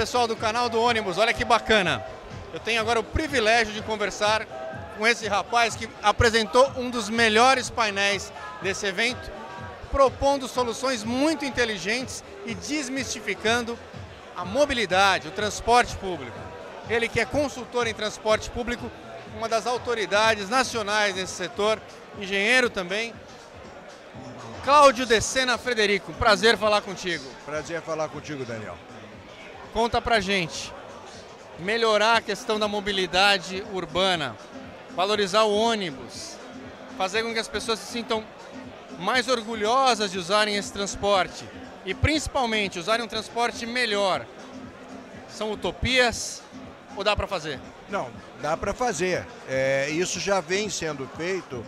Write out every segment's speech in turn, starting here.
pessoal do canal do ônibus, olha que bacana. Eu tenho agora o privilégio de conversar com esse rapaz que apresentou um dos melhores painéis desse evento, propondo soluções muito inteligentes e desmistificando a mobilidade, o transporte público. Ele que é consultor em transporte público, uma das autoridades nacionais nesse setor, engenheiro também. Cláudio de Sena Frederico, prazer falar contigo. Prazer falar contigo, Daniel. Conta pra gente, melhorar a questão da mobilidade urbana, valorizar o ônibus, fazer com que as pessoas se sintam mais orgulhosas de usarem esse transporte e principalmente usarem um transporte melhor. São utopias ou dá para fazer? Não, dá para fazer. Isso já vem sendo feito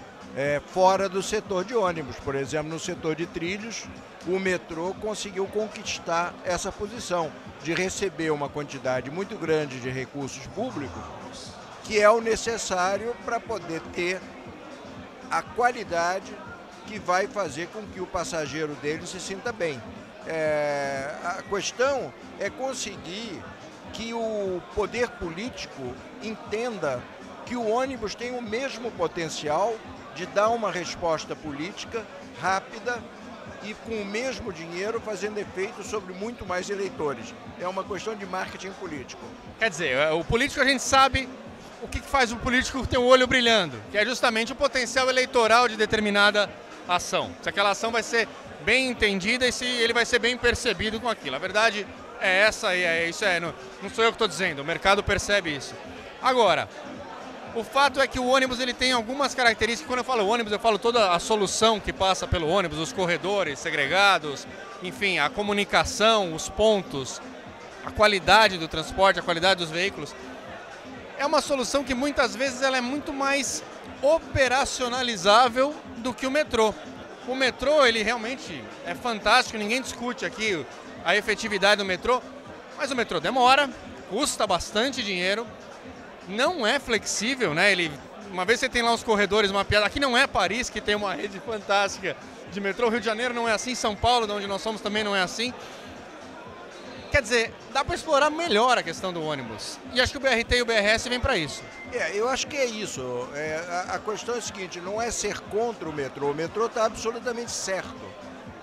fora do setor de ônibus. Por exemplo, no setor de trilhos, o metrô conseguiu conquistar essa posição de receber uma quantidade muito grande de recursos públicos, que é o necessário para poder ter a qualidade que vai fazer com que o passageiro dele se sinta bem. A questão é conseguir que o poder político entenda que o ônibus tem o mesmo potencial de dar uma resposta política rápida e com o mesmo dinheiro fazendo efeito sobre muito mais eleitores. É uma questão de marketing político. Quer dizer, o político a gente sabe o que faz o político ter o olho brilhando, que é justamente o potencial eleitoral de determinada ação. Se aquela ação vai ser bem entendida e se ele vai ser bem percebido com aquilo. A verdade é essa e não sou eu que estou dizendo, o mercado percebe isso. Agora, o fato é que o ônibus ele tem algumas características. Quando eu falo ônibus, eu falo toda a solução que passa pelo ônibus, os corredores segregados, enfim, a comunicação, os pontos, a qualidade do transporte, a qualidade dos veículos. É uma solução que muitas vezes ela é muito mais operacionalizável do que o metrô. O metrô, ele realmente é fantástico, ninguém discute aqui a efetividade do metrô, mas o metrô demora, custa bastante dinheiro, não é flexível, né? Uma vez você tem lá os corredores mapeados, aqui não é Paris, que tem uma rede fantástica de metrô, Rio de Janeiro não é assim, São Paulo, de onde nós somos, também não é assim. Quer dizer, dá para explorar melhor a questão do ônibus. E acho que o BRT e o BRS vêm para isso. Eu acho que é isso. A questão é a seguinte, não é ser contra o metrô está absolutamente certo.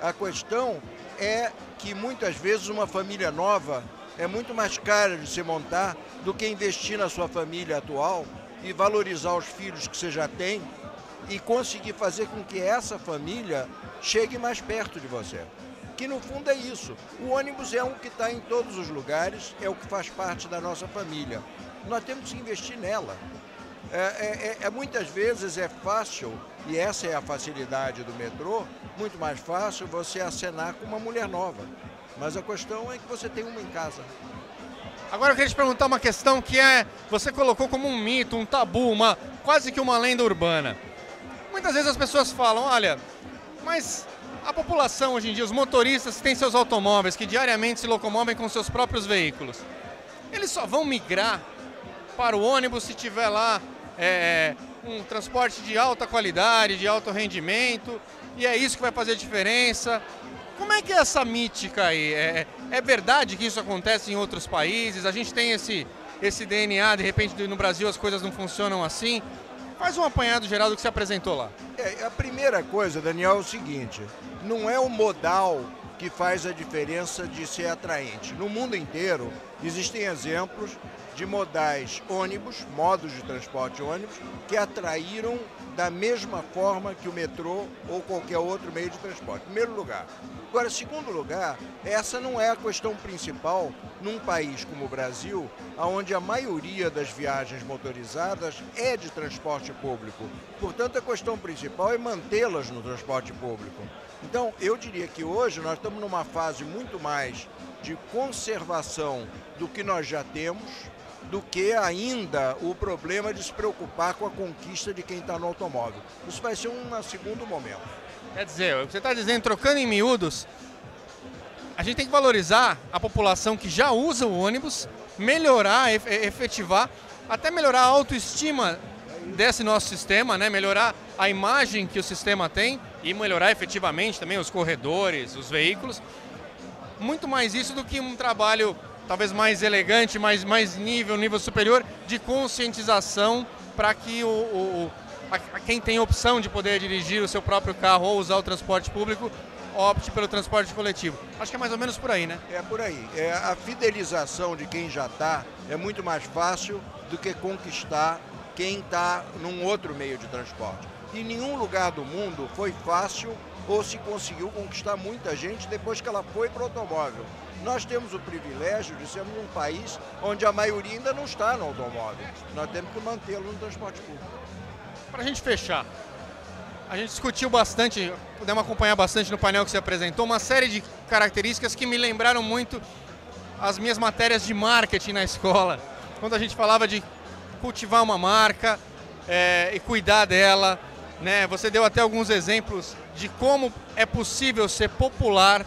A questão é que muitas vezes uma família nova é muito mais cara de se montar do que investir na sua família atual e valorizar os filhos que você já tem e conseguir fazer com que essa família chegue mais perto de você. Que no fundo é isso. O ônibus é um que está em todos os lugares, é o que faz parte da nossa família. Nós temos que investir nela. Muitas vezes é fácil, e essa é a facilidade do metrô, muito mais fácil você acenar com uma mulher nova. Mas a questão é que você tem uma em casa. Agora eu queria te perguntar uma questão que você colocou como um mito, um tabu, quase que uma lenda urbana. Muitas vezes as pessoas falam, olha, mas a população hoje em dia, os motoristas que têm seus automóveis, que diariamente se locomovem com seus próprios veículos, eles só vão migrar para o ônibus se tiver lá um transporte de alta qualidade, de alto rendimento, e é isso que vai fazer diferença. Como é que é essa mítica aí? É verdade que isso acontece em outros países? A gente tem esse DNA, de repente no Brasil as coisas não funcionam assim? Faz um apanhado geral do que se apresentou lá. A primeira coisa, Daniel, é o seguinte, não é o modal que faz a diferença de ser atraente. No mundo inteiro existem exemplos de modais ônibus, modos de transporte ônibus, que atraíram da mesma forma que o metrô ou qualquer outro meio de transporte. Primeiro lugar. Agora, segundo lugar, essa não é a questão principal num país como o Brasil, onde a maioria das viagens motorizadas é de transporte público. Portanto, a questão principal é mantê-las no transporte público. Então, eu diria que hoje nós estamos numa fase muito mais de conservação do que nós já temos, do que ainda o problema de se preocupar com a conquista de quem está no automóvel. Isso vai ser um segundo momento. Quer dizer, o que você está dizendo, trocando em miúdos, a gente tem que valorizar a população que já usa o ônibus, melhorar, efetivar, até melhorar a autoestima desse nosso sistema, né? Melhorar a imagem que o sistema tem e melhorar efetivamente também os corredores, os veículos. Muito mais isso do que um trabalho talvez mais elegante, mais nível superior de conscientização para que quem tem opção de poder dirigir o seu próprio carro ou usar o transporte público opte pelo transporte coletivo. Acho que é mais ou menos por aí, né? É por aí. A fidelização de quem já está é muito mais fácil do que conquistar quem está num outro meio de transporte. Em nenhum lugar do mundo foi fácil ou se conseguiu conquistar muita gente depois que ela foi para o automóvel. Nós temos o privilégio de sermos um país onde a maioria ainda não está no automóvel. Nós temos que mantê-lo no transporte público. Para a gente fechar, a gente discutiu bastante, pudemos acompanhar bastante no painel que você apresentou, uma série de características que me lembraram muito as minhas matérias de marketing na escola, quando a gente falava de cultivar uma marca e cuidar dela, né? Você deu até alguns exemplos de como é possível ser popular,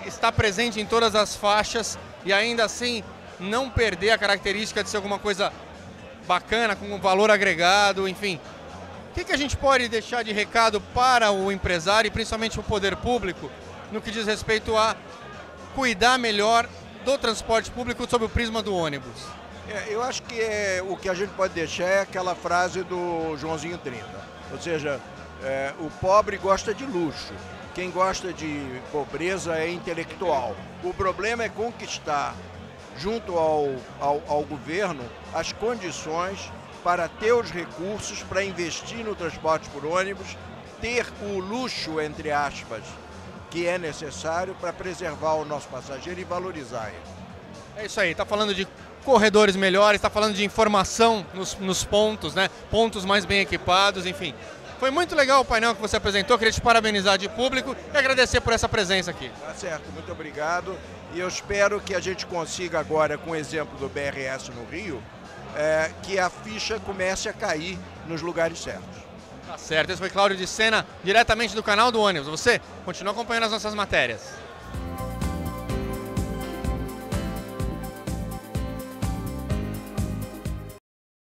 estar presente em todas as faixas e ainda assim não perder a característica de ser alguma coisa bacana, com um valor agregado, enfim. O que a gente pode deixar de recado para o empresário e principalmente o poder público no que diz respeito a cuidar melhor do transporte público sob o prisma do ônibus? Eu acho que o que a gente pode deixar é aquela frase do Joãozinho 30. Ou seja, o pobre gosta de luxo, quem gosta de pobreza é intelectual. O problema é conquistar, junto ao governo, as condições para ter os recursos para investir no transporte por ônibus, ter o luxo, entre aspas, que é necessário para preservar o nosso passageiro e valorizar ele. É isso aí, está falando de corredores melhores, está falando de informação nos pontos, né? Pontos mais bem equipados, enfim. Foi muito legal o painel que você apresentou, queria te parabenizar de público e agradecer por essa presença aqui. Tá certo, muito obrigado. E eu espero que a gente consiga agora, com o exemplo do BRS no Rio, que a ficha comece a cair nos lugares certos. Tá certo, esse foi Cláudio de Sena, diretamente do canal do ônibus. Você continua acompanhando as nossas matérias.